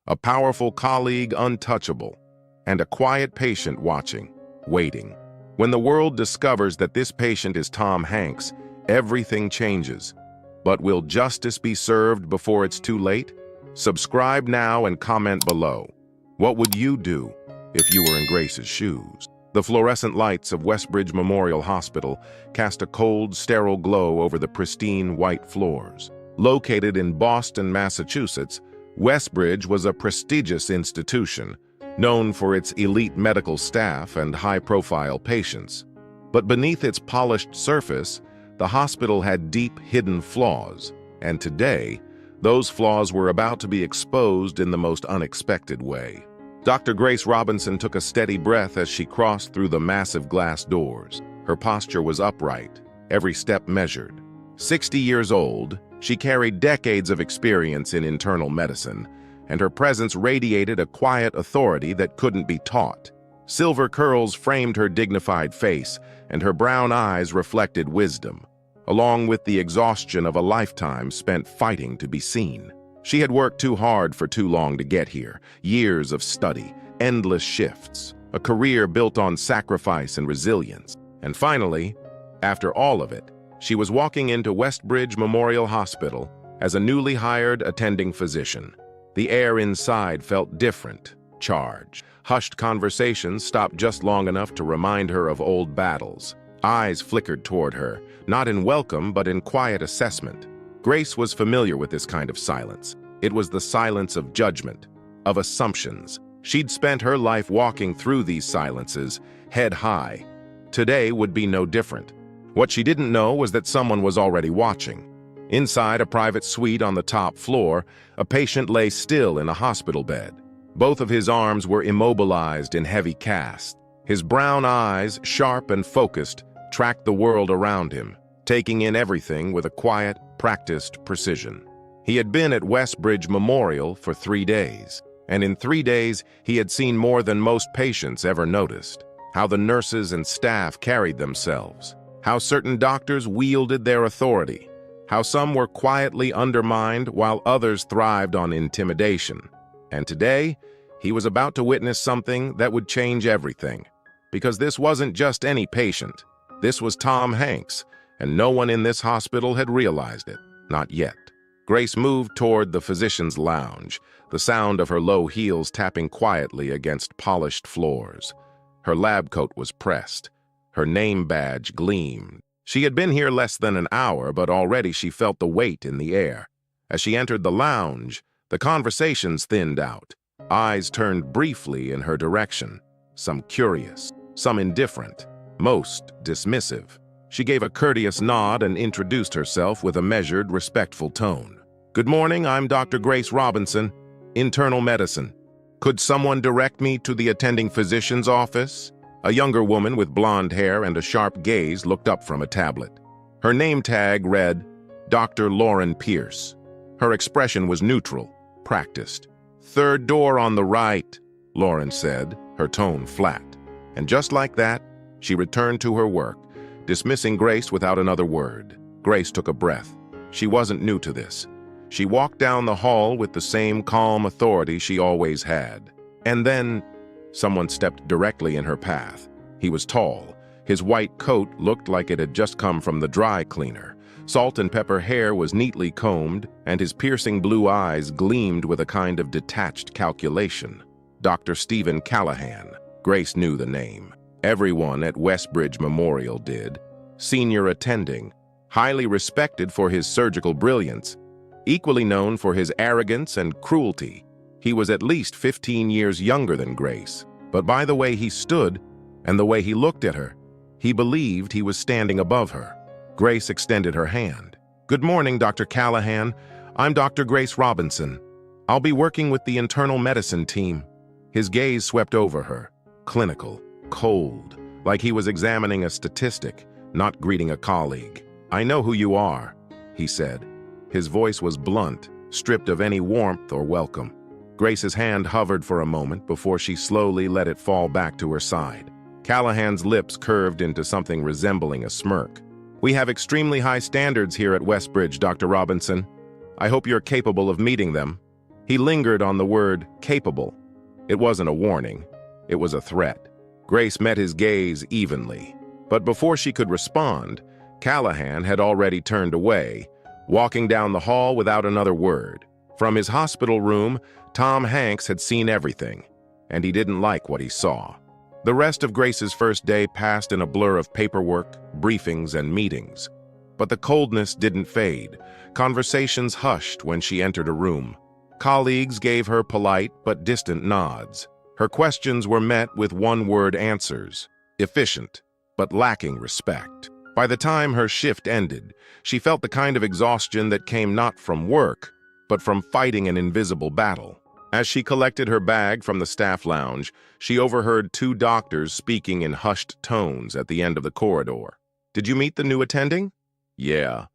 a powerful colleague untouchable, and a quiet patient watching, waiting. When the world discovers that this patient is Tom Hanks, everything changes. But will justice be served before it's too late? Subscribe now and comment below. What would you do if you were in Grace's shoes? The fluorescent lights of Westbridge Memorial Hospital cast a cold, sterile glow over the pristine white floors. Located in Boston, Massachusetts, Westbridge was a prestigious institution, known for its elite medical staff and high-profile patients. But beneath its polished surface, the hospital had deep, hidden flaws, and today, those flaws were about to be exposed in the most unexpected way. Dr. Grace Robinson took a steady breath as she crossed through the massive glass doors. Her posture was upright, every step measured. 60 years old, she carried decades of experience in internal medicine, and her presence radiated a quiet authority that couldn't be taught. Silver curls framed her dignified face, and her brown eyes reflected wisdom, along with the exhaustion of a lifetime spent fighting to be seen. She had worked too hard for too long to get here, years of study, endless shifts, a career built on sacrifice and resilience. And finally, after all of it, she was walking into Westbridge Memorial Hospital as a newly hired attending physician. The air inside felt different, charged. Hushed conversations stopped just long enough to remind her of old battles. Eyes flickered toward her, not in welcome but in quiet assessment. Grace was familiar with this kind of silence. It was the silence of judgment, of assumptions. She'd spent her life walking through these silences, head high. Today would be no different. What she didn't know was that someone was already watching. Inside a private suite on the top floor, a patient lay still in a hospital bed. Both of his arms were immobilized in heavy casts. His brown eyes, sharp and focused, tracked the world around him, taking in everything with a quiet, practiced precision. He had been at Westbridge Memorial for 3 days, and in 3 days he had seen more than most patients ever noticed. How the nurses and staff carried themselves, how certain doctors wielded their authority, how some were quietly undermined while others thrived on intimidation. And today, he was about to witness something that would change everything. Because this wasn't just any patient. This was Tom Hanks, and no one in this hospital had realized it. Not yet. Grace moved toward the physician's lounge, the sound of her low heels tapping quietly against polished floors. Her lab coat was pressed. Her name badge gleamed. She had been here less than an hour, but already she felt the weight in the air. As she entered the lounge, the conversations thinned out. Eyes turned briefly in her direction, some curious, some indifferent, most dismissive. She gave a courteous nod and introduced herself with a measured, respectful tone. "Good morning, I'm Dr. Grace Robinson, internal medicine. Could someone direct me to the attending physician's office?" A younger woman with blonde hair and a sharp gaze looked up from a tablet. Her name tag read, Dr. Lauren Pierce. Her expression was neutral, practiced. "Third door on the right," Lauren said, her tone flat. And just like that, she returned to her work, dismissing Grace without another word. Grace took a breath. She wasn't new to this. She walked down the hall with the same calm authority she always had. And then, someone stepped directly in her path. He was tall. His white coat looked like it had just come from the dry cleaner. Salt and pepper hair was neatly combed, and his piercing blue eyes gleamed with a kind of detached calculation. Dr. Stephen Callahan. Grace knew the name. Everyone at Westbridge Memorial did. Senior attending, highly respected for his surgical brilliance, equally known for his arrogance and cruelty. He was at least 15 years younger than Grace, but by the way he stood and the way he looked at her, he believed he was standing above her. Grace extended her hand. "Good morning, Dr. Callahan. I'm Dr. Grace Robinson. I'll be working with the internal medicine team." His gaze swept over her, clinical, cold, like he was examining a statistic, not greeting a colleague. "I know who you are," he said. His voice was blunt, stripped of any warmth or welcome. Grace's hand hovered for a moment before she slowly let it fall back to her side. Callahan's lips curved into something resembling a smirk. "We have extremely high standards here at Westbridge, Dr. Robinson. I hope you're capable of meeting them." He lingered on the word capable. It wasn't a warning. It was a threat. Grace met his gaze evenly. But before she could respond, Callahan had already turned away, walking down the hall without another word. From his hospital room, Tom Hanks had seen everything, and he didn't like what he saw. The rest of Grace's first day passed in a blur of paperwork, briefings, and meetings. But the coldness didn't fade. Conversations hushed when she entered a room. Colleagues gave her polite but distant nods. Her questions were met with one-word answers, efficient, but lacking respect. By the time her shift ended, she felt the kind of exhaustion that came not from work, but from fighting an invisible battle. As she collected her bag from the staff lounge, she overheard two doctors speaking in hushed tones at the end of the corridor. "Did you meet the new attending?" "Yeah,"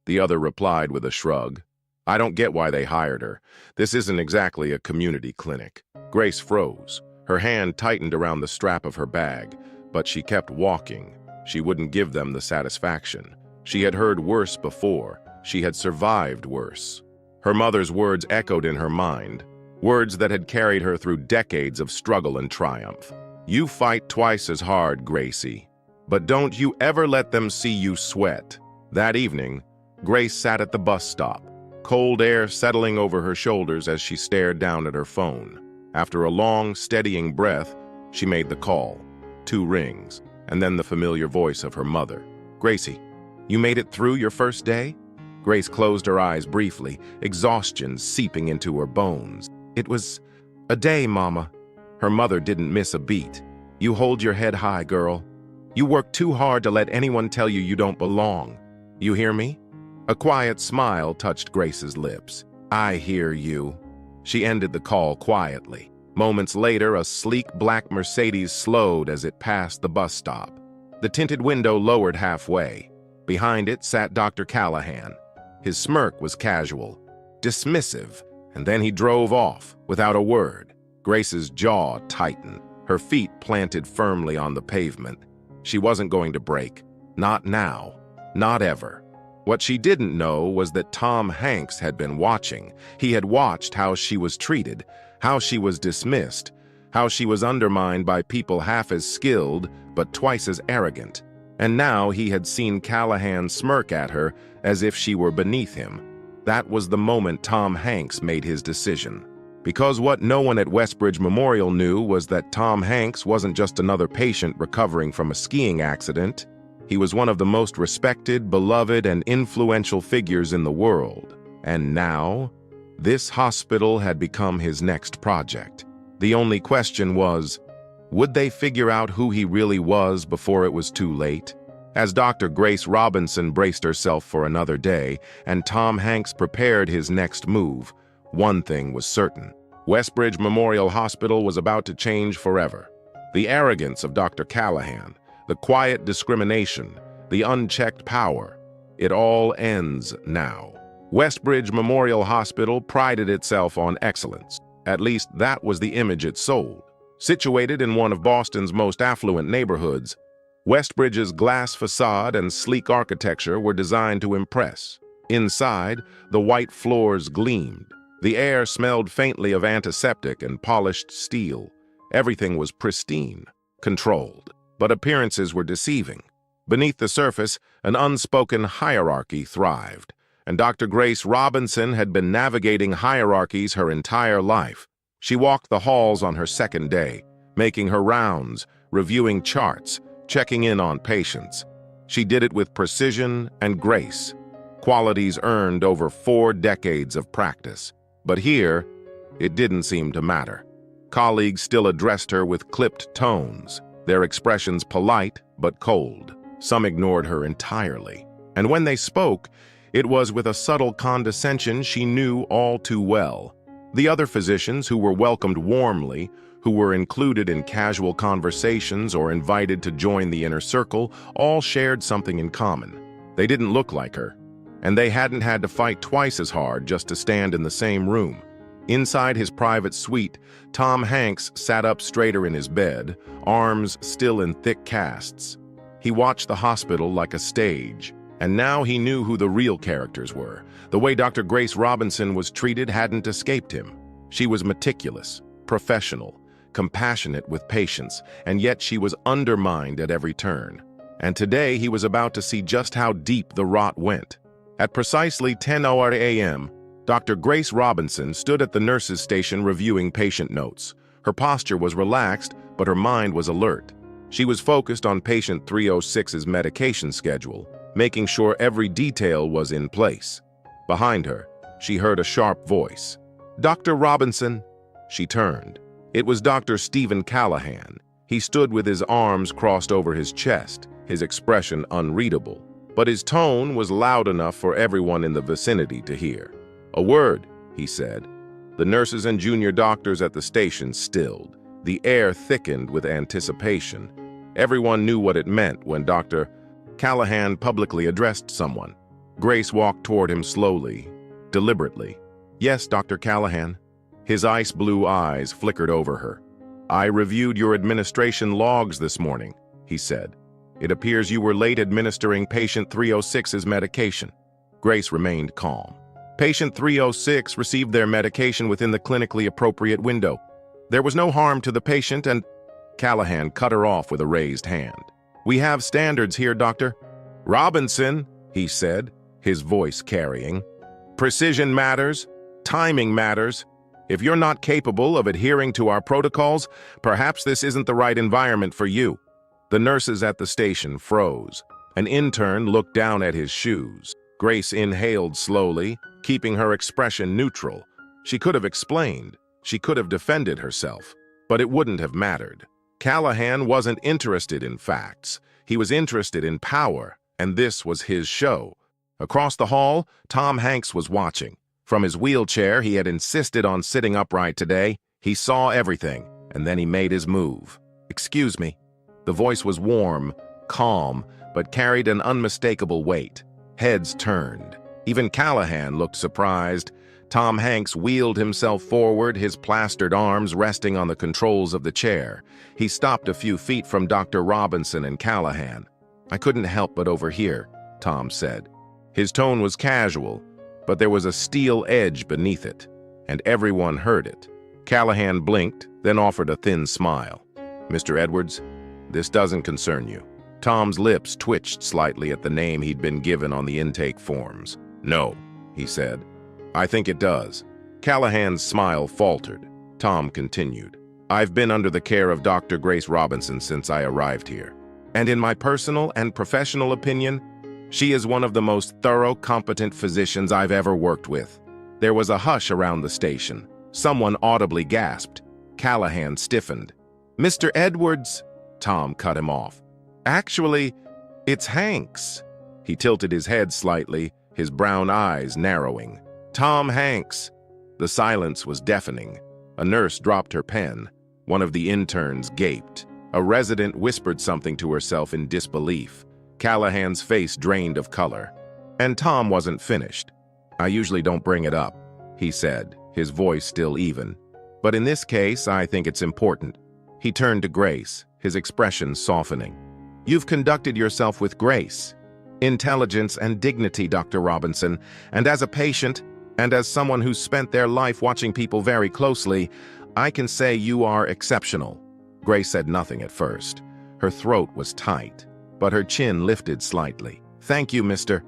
the other replied with a shrug. "I don't get why they hired her. This isn't exactly a community clinic." Grace froze. Her hand tightened around the strap of her bag, but she kept walking. She wouldn't give them the satisfaction. She had heard worse before. She had survived worse. Her mother's words echoed in her mind, words that had carried her through decades of struggle and triumph. "You fight twice as hard, Gracie, but don't you ever let them see you sweat." That evening, Grace sat at the bus stop, cold air settling over her shoulders as she stared down at her phone. After a long, steadying breath, she made the call. 2 rings, and then the familiar voice of her mother. "Gracie, you made it through your first day?" Grace closed her eyes briefly, exhaustion seeping into her bones. "It was a day, Mama." Her mother didn't miss a beat. "You hold your head high, girl. You work too hard to let anyone tell you you don't belong. You hear me?" A quiet smile touched Grace's lips. "I hear you." She ended the call quietly. Moments later, a sleek black Mercedes slowed as it passed the bus stop. The tinted window lowered halfway. Behind it sat Dr. Callahan. His smirk was casual, dismissive, and then he drove off without a word. Grace's jaw tightened, her feet planted firmly on the pavement. She wasn't going to break. Not now. Not ever. What she didn't know was that Tom Hanks had been watching. He had watched how she was treated, how she was dismissed, how she was undermined by people half as skilled but twice as arrogant. And now he had seen Callahan smirk at her as if she were beneath him. That was the moment Tom Hanks made his decision. Because what no one at Westbridge Memorial knew was that Tom Hanks wasn't just another patient recovering from a skiing accident. He was one of the most respected, beloved, and influential figures in the world. And now, this hospital had become his next project. The only question was, would they figure out who he really was before it was too late? As Dr. Grace Robinson braced herself for another day, and Tom Hanks prepared his next move, one thing was certain. Westbridge Memorial Hospital was about to change forever. The arrogance of Dr. Callahan, the quiet discrimination, the unchecked power, it all ends now. Westbridge Memorial Hospital prided itself on excellence. At least that was the image it sold. Situated in one of Boston's most affluent neighborhoods, Westbridge's glass facade and sleek architecture were designed to impress. Inside, the white floors gleamed. The air smelled faintly of antiseptic and polished steel. Everything was pristine, controlled. But appearances were deceiving. Beneath the surface, an unspoken hierarchy thrived, and Dr. Grace Robinson had been navigating hierarchies her entire life. She walked the halls on her second day, making her rounds, reviewing charts, checking in on patients. She did it with precision and grace, qualities earned over 4 decades of practice. But here, it didn't seem to matter. Colleagues still addressed her with clipped tones, their expressions polite but cold. Some ignored her entirely. And when they spoke, it was with a subtle condescension she knew all too well. The other physicians who were welcomed warmly, who were included in casual conversations or invited to join the inner circle, all shared something in common. They didn't look like her, and they hadn't had to fight twice as hard just to stand in the same room. Inside his private suite, Tom Hanks sat up straighter in his bed, arms still in thick casts. He watched the hospital like a stage, and now he knew who the real characters were. The way Dr. Grace Robinson was treated hadn't escaped him. She was meticulous, professional, compassionate with patients, and yet she was undermined at every turn. And today he was about to see just how deep the rot went. At precisely 10:00 a.m., Dr. Grace Robinson stood at the nurse's station reviewing patient notes. Her posture was relaxed, but her mind was alert. She was focused on patient 306's medication schedule, making sure every detail was in place. Behind her, she heard a sharp voice. "Dr. Robinson." She turned. It was Dr. Stephen Callahan. He stood with his arms crossed over his chest, his expression unreadable, but his tone was loud enough for everyone in the vicinity to hear. "A word," he said. The nurses and junior doctors at the station stilled. The air thickened with anticipation. Everyone knew what it meant when Dr. Callahan publicly addressed someone. Grace walked toward him slowly, deliberately. "Yes, Dr. Callahan." His ice-blue eyes flickered over her. "I reviewed your administration logs this morning," he said. "It appears you were late administering patient 306's medication." Grace remained calm. Patient 306 received their medication within the clinically appropriate window. There was no harm to the patient, and Callahan cut her off with a raised hand. "We have standards here, Dr. Robinson," he said, his voice carrying. "Precision matters. Timing matters. If you're not capable of adhering to our protocols, perhaps this isn't the right environment for you." The nurses at the station froze. An intern looked down at his shoes. Grace inhaled slowly, keeping her expression neutral. She could have explained. She could have defended herself. But it wouldn't have mattered. Callahan wasn't interested in facts. He was interested in power, and this was his show. Across the hall, Tom Hanks was watching. From his wheelchair, he had insisted on sitting upright today. He saw everything, and then he made his move. "Excuse me." The voice was warm, calm, but carried an unmistakable weight. Heads turned. Even Callahan looked surprised. Tom Hanks wheeled himself forward, his plastered arms resting on the controls of the chair. He stopped a few feet from Dr. Robinson and Callahan. "I couldn't help but overhear," Tom said. His tone was casual, but there was a steel edge beneath it, and everyone heard it. Callahan blinked, then offered a thin smile. "Mr. Edwards, this doesn't concern you." Tom's lips twitched slightly at the name he'd been given on the intake forms. "No," he said. "I think it does." Callahan's smile faltered. Tom continued. "I've been under the care of Dr. Grace Robinson since I arrived here, and in my personal and professional opinion, she is one of the most thorough, competent physicians I've ever worked with." There was a hush around the station. Someone audibly gasped. Callahan stiffened. "Mr. Edwards," Tom cut him off. "Actually, it's Hanks." He tilted his head slightly, his brown eyes narrowing. "Tom Hanks." The silence was deafening. A nurse dropped her pen. One of the interns gaped. A resident whispered something to herself in disbelief. Callahan's face drained of color. And Tom wasn't finished. "I usually don't bring it up," he said, his voice still even. "But in this case, I think it's important." He turned to Grace, his expression softening. "You've conducted yourself with grace, intelligence, and dignity, Dr. Robinson, and as a patient, and as someone who's spent their life watching people very closely, I can say you are exceptional." Grace said nothing at first. Her throat was tight, but her chin lifted slightly. "Thank you, Mr.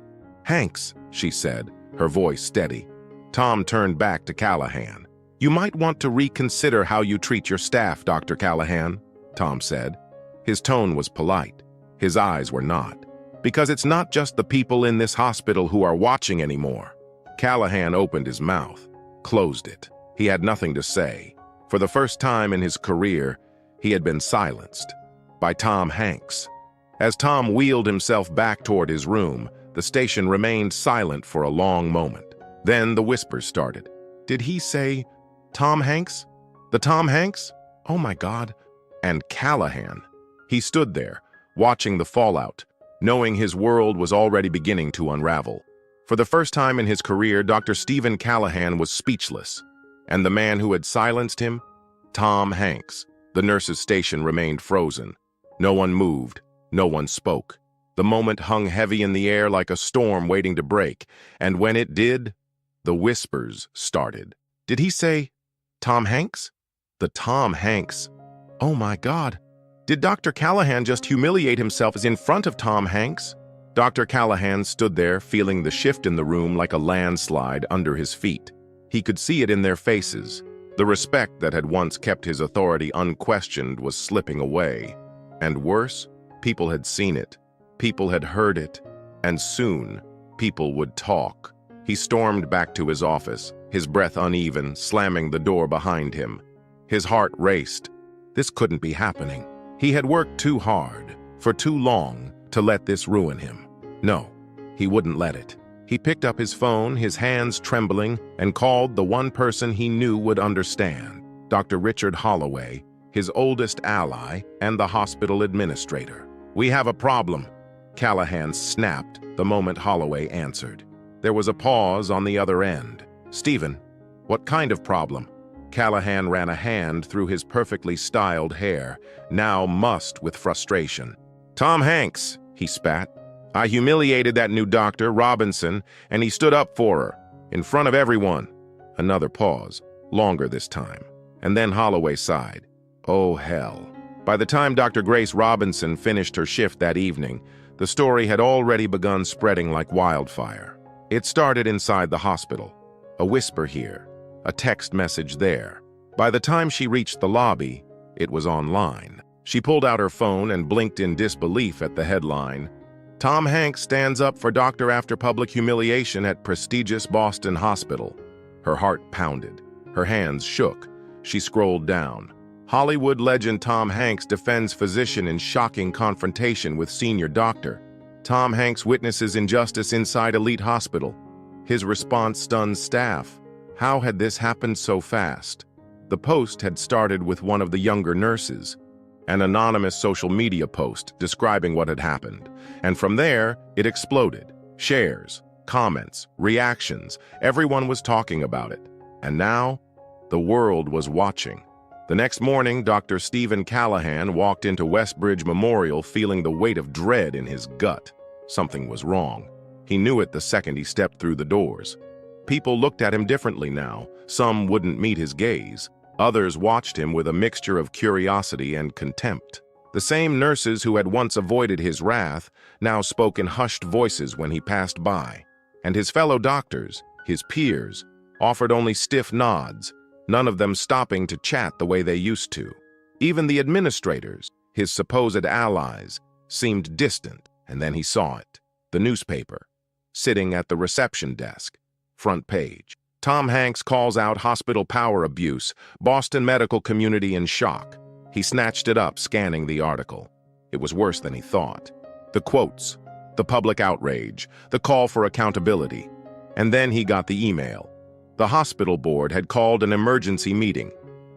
Hanks," she said, her voice steady. Tom turned back to Callahan. "You might want to reconsider how you treat your staff, Dr. Callahan," Tom said. His tone was polite. His eyes were not. "Because it's not just the people in this hospital who are watching anymore." Callahan opened his mouth, closed it. He had nothing to say. For the first time in his career, he had been silenced by Tom Hanks. As Tom wheeled himself back toward his room, the station remained silent for a long moment. Then the whispers started. "Did he say Tom Hanks? The Tom Hanks? Oh my God." And Callahan. He stood there, watching the fallout, knowing his world was already beginning to unravel. For the first time in his career, Dr. Stephen Callahan was speechless. And the man who had silenced him? Tom Hanks. The nurse's station remained frozen. No one moved. No one spoke. The moment hung heavy in the air like a storm waiting to break. And when it did, the whispers started. "Did he say Tom Hanks? The Tom Hanks. Oh my God. Did Dr. Callahan just humiliate himself as in front of Tom Hanks? Dr. Callahan stood there, feeling the shift in the room like a landslide under his feet. He could see it in their faces. The respect that had once kept his authority unquestioned was slipping away. And worse, people had seen it. People had heard it. And soon, people would talk. He stormed back to his office, his breath uneven, slamming the door behind him. His heart raced. This couldn't be happening. He had worked too hard, for too long, to let this ruin him. No, he wouldn't let it. He picked up his phone, his hands trembling, and called the one person he knew would understand, Dr. Richard Holloway, his oldest ally and the hospital administrator. "We have a problem," Callahan snapped the moment Holloway answered. There was a pause on the other end. "Stephen, what kind of problem?" Callahan ran a hand through his perfectly styled hair, now mussed with frustration. "Tom Hanks," he spat. "I humiliated that new doctor, Robinson, and he stood up for her, in front of everyone." Another pause, longer this time, and then Holloway sighed. Oh, hell. By the time Dr. Grace Robinson finished her shift that evening, the story had already begun spreading like wildfire. It started inside the hospital. A whisper here, a text message there. By the time she reached the lobby, it was online. She pulled out her phone and blinked in disbelief at the headline, "Tom Hanks stands up for doctor after public humiliation at prestigious Boston hospital." Her heart pounded. Her hands shook. She scrolled down. Hollywood legend Tom Hanks defends physician in shocking confrontation with senior doctor. Tom Hanks witnesses injustice inside elite hospital. His response stunned staff. How had this happened so fast? The post had started with one of the younger nurses, an anonymous social media post describing what had happened. And from there, it exploded. Shares, comments, reactions, everyone was talking about it. And now, the world was watching. The next morning, Dr. Stephen Callahan walked into Westbridge Memorial feeling the weight of dread in his gut. Something was wrong. He knew it the second he stepped through the doors. People looked at him differently now. Some wouldn't meet his gaze. Others watched him with a mixture of curiosity and contempt. The same nurses who had once avoided his wrath now spoke in hushed voices when he passed by. And his fellow doctors, his peers, offered only stiff nods, none of them stopping to chat the way they used to. Even the administrators, his supposed allies, seemed distant, and then he saw it. The newspaper, sitting at the reception desk, front page. Tom Hanks calls out hospital power abuse, Boston medical community in shock. He snatched it up, scanning the article. It was worse than he thought. The quotes, the public outrage, the call for accountability. And then he got the email. The hospital board had called an emergency meeting.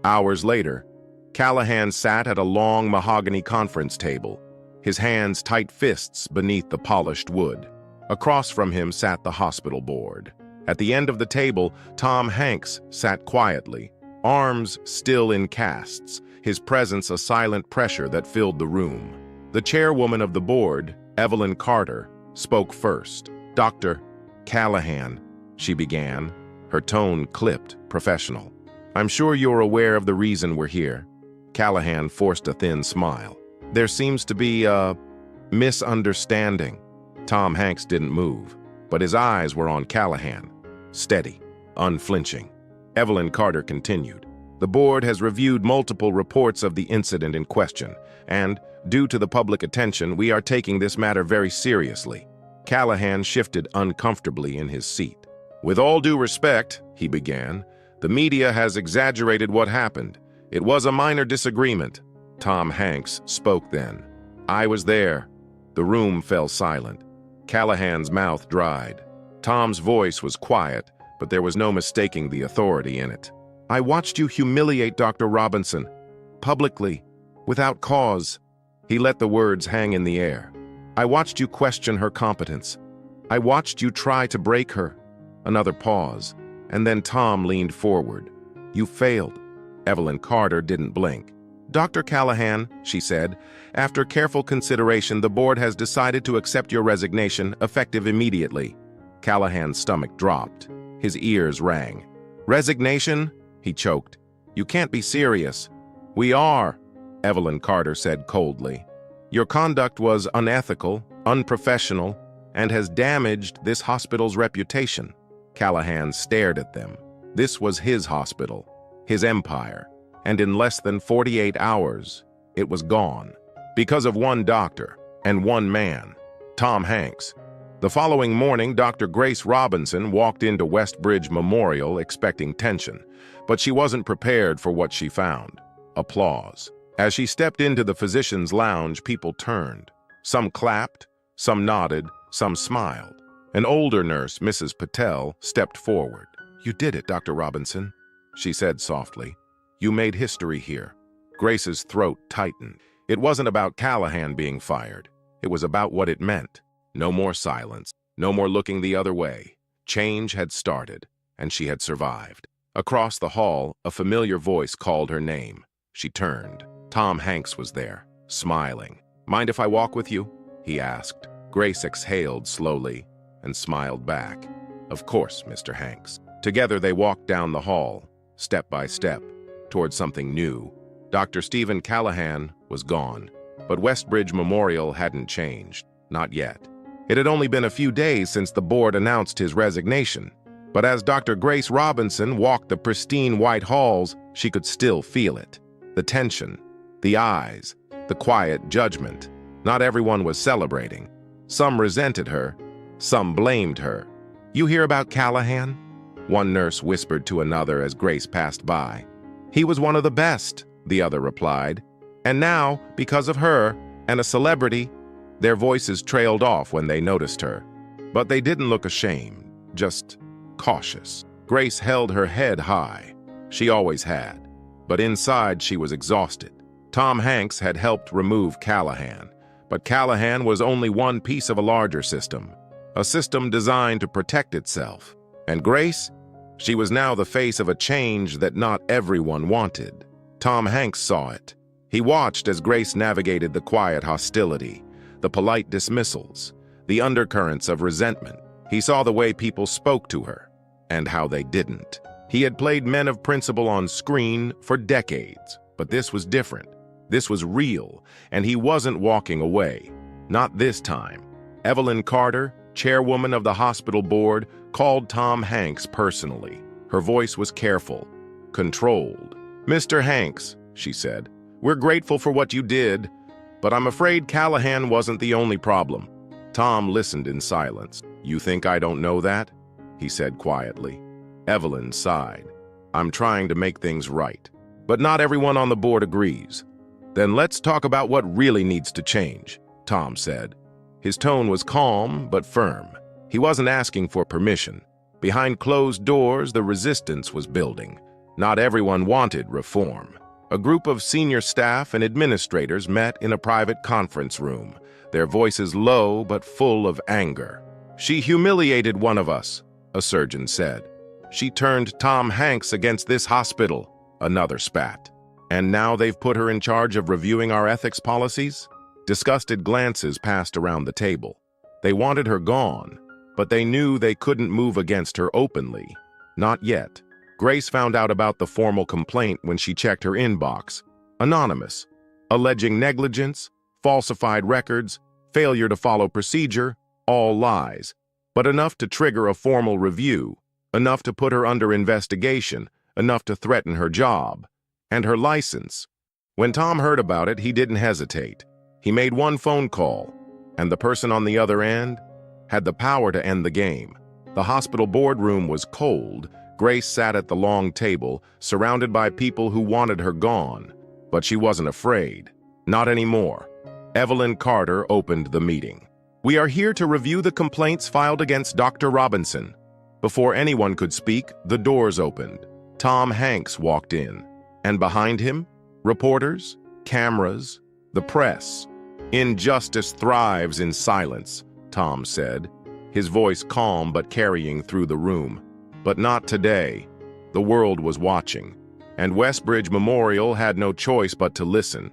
Hours later, Callahan sat at a long mahogany conference table, his hands tight fists beneath the polished wood. Across from him sat the hospital board. At the end of the table, Tom Hanks sat quietly, arms still in casts, his presence a silent pressure that filled the room. The chairwoman of the board, Evelyn Carter, spoke first. "Dr. Callahan," she began, her tone clipped, professional. "I'm sure you're aware of the reason we're here." Callahan forced a thin smile. "There seems to be a misunderstanding." Tom Hanks didn't move, but his eyes were on Callahan, steady, unflinching. Evelyn Carter continued. "The board has reviewed multiple reports of the incident in question, and, due to the public attention, we are taking this matter very seriously." Callahan shifted uncomfortably in his seat. "With all due respect," he began, "the media has exaggerated what happened. It was a minor disagreement." Tom Hanks spoke then. "I was there." The room fell silent. Callahan's mouth dried. Tom's voice was quiet, but there was no mistaking the authority in it. "I watched you humiliate Dr. Robinson, publicly, without cause." He let the words hang in the air. "I watched you question her competence. I watched you try to break her." Another pause, and then Tom leaned forward. "You failed." Evelyn Carter didn't blink. "Dr. Callahan," she said, "after careful consideration, the board has decided to accept your resignation, effective immediately." Callahan's stomach dropped. His ears rang. "Resignation?" he choked. You can't be serious." "We are," Evelyn Carter said coldly. "Your conduct was unethical, unprofessional, and has damaged this hospital's reputation." Callahan stared at them. This was his hospital, his empire, and in less than 48 hours, it was gone. Because of one doctor and one man, Tom Hanks. The following morning, Dr. Grace Robinson walked into Westbridge Memorial expecting tension, but she wasn't prepared for what she found. Applause. As she stepped into the physician's lounge, people turned. Some clapped, some nodded, some smiled. An older nurse, Mrs. Patel, stepped forward. "You did it, Dr. Robinson," she said softly. "You made history here." Grace's throat tightened. It wasn't about Callahan being fired. It was about what it meant. No more silence, no more looking the other way. Change had started, and she had survived. Across the hall, a familiar voice called her name. She turned. Tom Hanks was there, smiling. "Mind if I walk with you?" he asked. Grace exhaled slowly and smiled back. "Of course, Mr. Hanks." Together they walked down the hall, step by step, toward something new. Dr. Stephen Callahan was gone, but Westbridge Memorial hadn't changed, not yet. It had only been a few days since the board announced his resignation, but as Dr. Grace Robinson walked the pristine white halls, she could still feel it. The tension, the eyes, the quiet judgment. Not everyone was celebrating. Some resented her, some blamed her. "You hear about Callahan?" one nurse whispered to another as Grace passed by. "He was one of the best," the other replied. "And now, because of her and a celebrity," their voices trailed off when they noticed her. But they didn't look ashamed, just cautious. Grace held her head high. She always had. But inside she was exhausted. Tom Hanks had helped remove Callahan, but Callahan was only one piece of a larger system, a system designed to protect itself. And Grace? She was now the face of a change that not everyone wanted. Tom Hanks saw it. He watched as Grace navigated the quiet hostility, the polite dismissals, the undercurrents of resentment. He saw the way people spoke to her, and how they didn't. He had played men of principle on screen for decades, but this was different. This was real, and he wasn't walking away. Not this time. Evelyn Carter, chairwoman of the hospital board, called Tom Hanks personally. Her voice was careful, controlled. "Mr. Hanks," she said, "we're grateful for what you did, but I'm afraid Callahan wasn't the only problem." Tom listened in silence. "You think I don't know that?" he said quietly. Evelyn sighed. "I'm trying to make things right, but not everyone on the board agrees." "Then let's talk about what really needs to change," Tom said. His tone was calm but firm. He wasn't asking for permission. Behind closed doors, the resistance was building. Not everyone wanted reform. A group of senior staff and administrators met in a private conference room, their voices low but full of anger. "She humiliated one of us," a surgeon said. "She turned Tom Hanks against this hospital," another spat. "And now they've put her in charge of reviewing our ethics policies?" Disgusted glances passed around the table. They wanted her gone, but they knew they couldn't move against her openly. Not yet. Grace found out about the formal complaint when she checked her inbox. Anonymous. Alleging negligence, falsified records, failure to follow procedure, all lies. But enough to trigger a formal review, enough to put her under investigation, enough to threaten her job. And her license. When Tom heard about it, he didn't hesitate. He made one phone call, and the person on the other end had the power to end the game. The hospital boardroom was cold. Grace sat at the long table, surrounded by people who wanted her gone. But she wasn't afraid. Not anymore. Evelyn Carter opened the meeting. "We are here to review the complaints filed against Dr. Robinson." Before anyone could speak, the doors opened. Tom Hanks walked in. And behind him, reporters, cameras, the press. "Injustice thrives in silence," Tom said, his voice calm but carrying through the room. But not today. The world was watching, and Westbridge Memorial had no choice but to listen.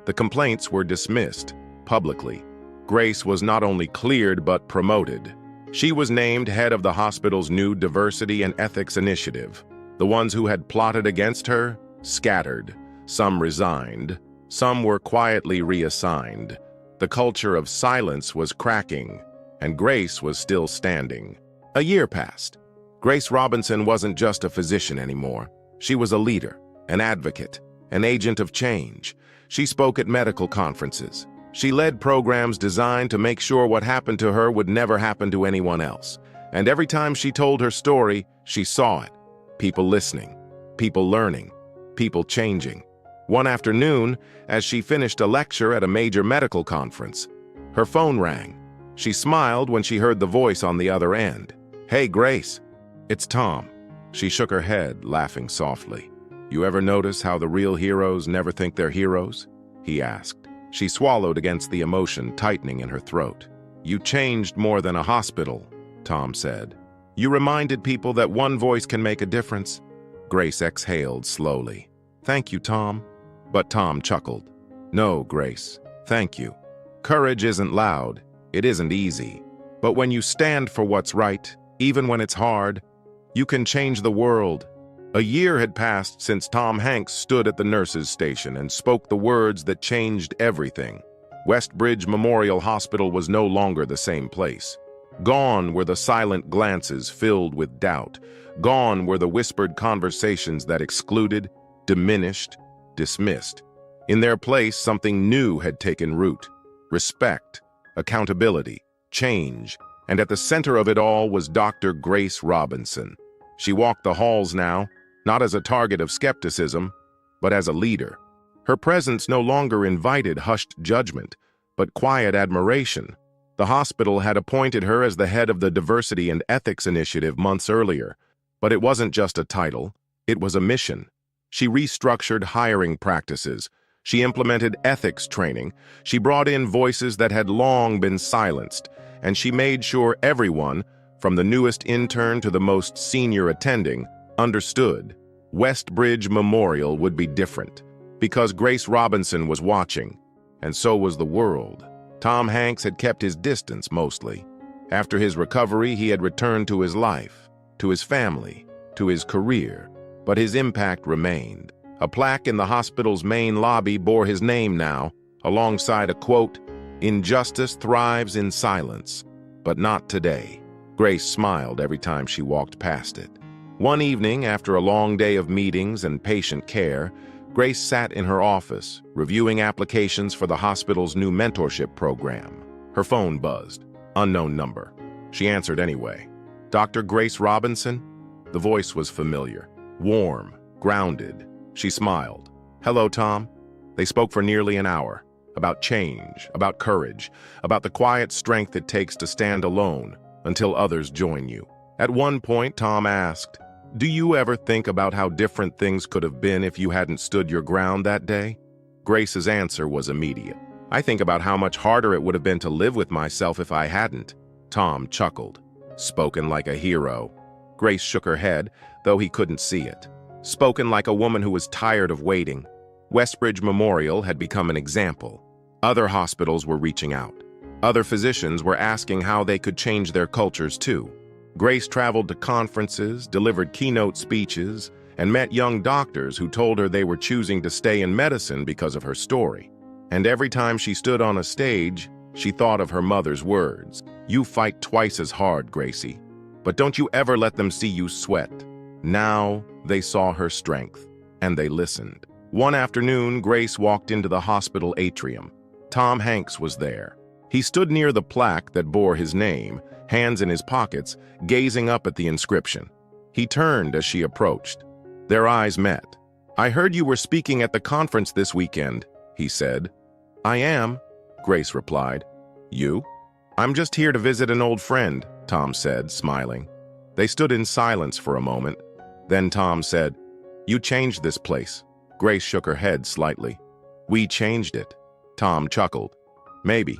The complaints were dismissed, publicly. Grace was not only cleared but promoted. She was named head of the hospital's new diversity and ethics initiative. The ones who had plotted against her scattered. Some resigned. Some were quietly reassigned. The culture of silence was cracking, and Grace was still standing. A year passed. Grace Robinson wasn't just a physician anymore. She was a leader, an advocate, an agent of change. She spoke at medical conferences. She led programs designed to make sure what happened to her would never happen to anyone else. And every time she told her story, she saw it. People listening, people learning, people changing. One afternoon, as she finished a lecture at a major medical conference, her phone rang. She smiled when she heard the voice on the other end. "Hey, Grace, it's Tom." She shook her head, laughing softly. "You ever notice how the real heroes never think they're heroes?" he asked. She swallowed against the emotion tightening in her throat. "You changed more than a hospital," Tom said. "You reminded people that one voice can make a difference." Grace exhaled slowly. "Thank you, Tom." But Tom chuckled. "No, Grace, thank you. Courage isn't loud. It isn't easy. But when you stand for what's right, even when it's hard, you can change the world." A year had passed since Tom Hanks stood at the nurses' station and spoke the words that changed everything. Westbridge Memorial Hospital was no longer the same place. Gone were the silent glances filled with doubt. Gone were the whispered conversations that excluded, diminished, dismissed. In their place, something new had taken root. Respect, accountability, change, and at the center of it all was Dr. Grace Robinson. She walked the halls now, not as a target of skepticism, but as a leader. Her presence no longer invited hushed judgment, but quiet admiration. The hospital had appointed her as the head of the Diversity and Ethics Initiative months earlier, but it wasn't just a title, it was a mission. She restructured hiring practices. She implemented ethics training. She brought in voices that had long been silenced, and she made sure everyone, from the newest intern to the most senior attending, understood. Westbridge Memorial would be different, because Grace Robinson was watching, and so was the world. Tom Hanks had kept his distance mostly. After his recovery, he had returned to his life, to his family, to his career, but his impact remained. A plaque in the hospital's main lobby bore his name now, alongside a quote, "Injustice thrives in silence, but not today." Grace smiled every time she walked past it. One evening, after a long day of meetings and patient care, Grace sat in her office, reviewing applications for the hospital's new mentorship program. Her phone buzzed. Unknown number. She answered anyway. "Dr. Grace Robinson?" The voice was familiar, warm, grounded. She smiled. "Hello, Tom." They spoke for nearly an hour, about change, about courage, about the quiet strength it takes to stand alone until others join you. At one point, Tom asked, "Do you ever think about how different things could have been if you hadn't stood your ground that day?" Grace's answer was immediate. "I think about how much harder it would have been to live with myself if I hadn't." Tom chuckled. "Spoken like a hero." Grace shook her head, though he couldn't see it. "Spoken like a woman who was tired of waiting." Westbridge Memorial had become an example. Other hospitals were reaching out. Other physicians were asking how they could change their cultures too. Grace traveled to conferences, delivered keynote speeches, and met young doctors who told her they were choosing to stay in medicine because of her story. And every time she stood on a stage, she thought of her mother's words. "You fight twice as hard, Gracie, but don't you ever let them see you sweat." Now they saw her strength, and they listened. One afternoon, Grace walked into the hospital atrium. Tom Hanks was there. He stood near the plaque that bore his name, hands in his pockets, gazing up at the inscription. He turned as she approached. Their eyes met. "I heard you were speaking at the conference this weekend," he said. "I am," Grace replied. "You?" "I'm just here to visit an old friend," Tom said, smiling. They stood in silence for a moment. Then Tom said, "You changed this place." Grace shook her head slightly. "We changed it." Tom chuckled. "Maybe,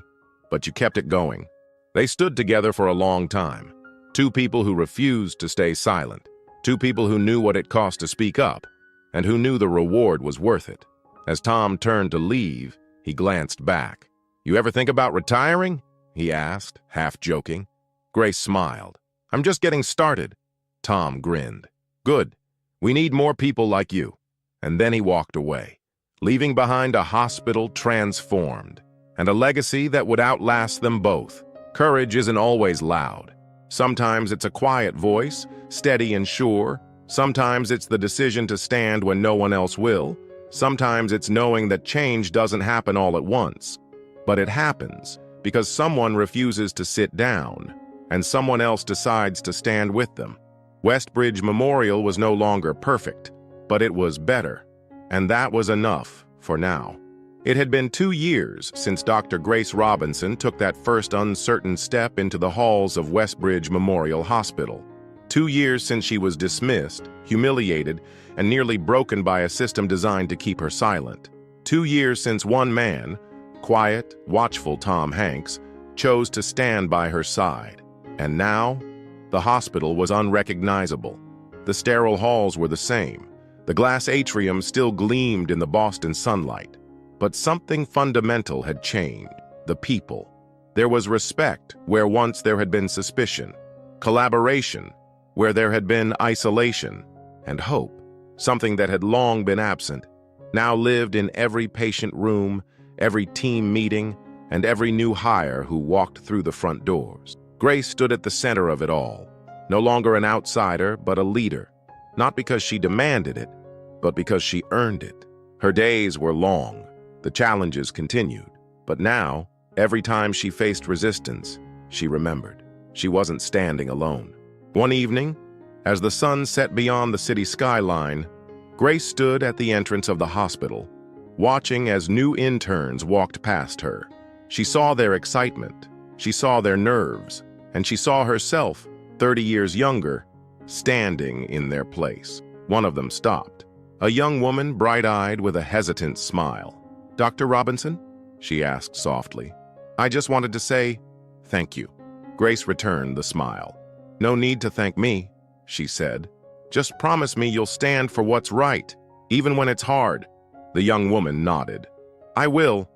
but you kept it going." They stood together for a long time. Two people who refused to stay silent. Two people who knew what it cost to speak up, and who knew the reward was worth it. As Tom turned to leave, he glanced back. "You ever think about retiring?" he asked, half joking. Grace smiled. "I'm just getting started." Tom grinned. "Good. We need more people like you." And then he walked away, leaving behind a hospital transformed, and a legacy that would outlast them both. Courage isn't always loud. Sometimes it's a quiet voice, steady and sure. Sometimes it's the decision to stand when no one else will. Sometimes it's knowing that change doesn't happen all at once. But it happens because someone refuses to sit down, and someone else decides to stand with them. Westbridge Memorial was no longer perfect, but it was better, and that was enough for now. It had been 2 years since Dr. Grace Robinson took that first uncertain step into the halls of Westbridge Memorial Hospital. 2 years since she was dismissed, humiliated, and nearly broken by a system designed to keep her silent. 2 years since one man, quiet, watchful Tom Hanks, chose to stand by her side. And now, the hospital was unrecognizable. The sterile halls were the same. The glass atrium still gleamed in the Boston sunlight. But something fundamental had changed: the people. There was respect where once there had been suspicion, collaboration where there had been isolation, and hope, something that had long been absent, now lived in every patient room, every team meeting, and every new hire who walked through the front doors. Grace stood at the center of it all, no longer an outsider, but a leader, not because she demanded it, but because she earned it. Her days were long. The challenges continued, but now, every time she faced resistance, she remembered. She wasn't standing alone. One evening, as the sun set beyond the city skyline, Grace stood at the entrance of the hospital, watching as new interns walked past her. She saw their excitement, she saw their nerves, and she saw herself, 30 years younger, standing in their place. One of them stopped, a young woman, bright-eyed with a hesitant smile. "Dr. Robinson?" she asked softly. "I just wanted to say thank you." Grace returned the smile. "No need to thank me," she said. "Just promise me you'll stand for what's right, even when it's hard." The young woman nodded. "I will,"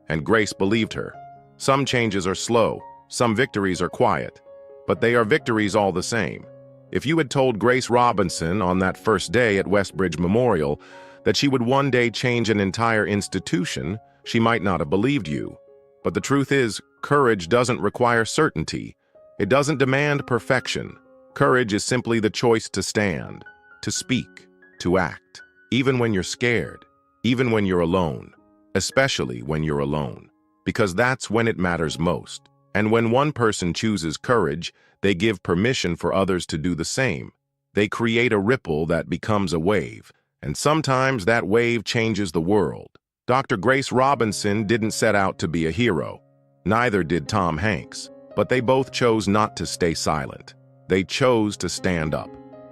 and Grace believed her. Some changes are slow, some victories are quiet, but they are victories all the same. If you had told Grace Robinson on that first day at Westbridge Memorial that she would one day change an entire institution, she might not have believed you. But the truth is, courage doesn't require certainty. It doesn't demand perfection. Courage is simply the choice to stand, to speak, to act, even when you're scared, even when you're alone, especially when you're alone, because that's when it matters most. And when one person chooses courage, they give permission for others to do the same. They create a ripple that becomes a wave. And sometimes that wave changes the world. Dr. Grace Robinson didn't set out to be a hero. Neither did Tom Hanks. But they both chose not to stay silent. They chose to stand up.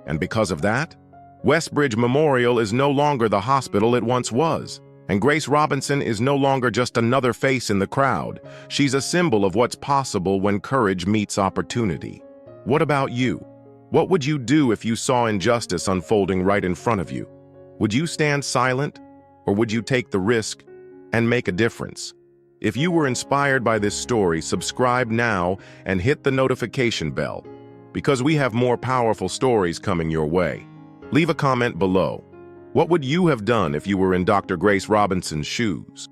And because of that, Westbridge Memorial is no longer the hospital it once was. And Grace Robinson is no longer just another face in the crowd. She's a symbol of what's possible when courage meets opportunity. What about you? What would you do if you saw injustice unfolding right in front of you? Would you stand silent, or would you take the risk and make a difference? If you were inspired by this story, subscribe now and hit the notification bell, because we have more powerful stories coming your way. Leave a comment below. What would you have done if you were in Dr. Grace Robinson's shoes?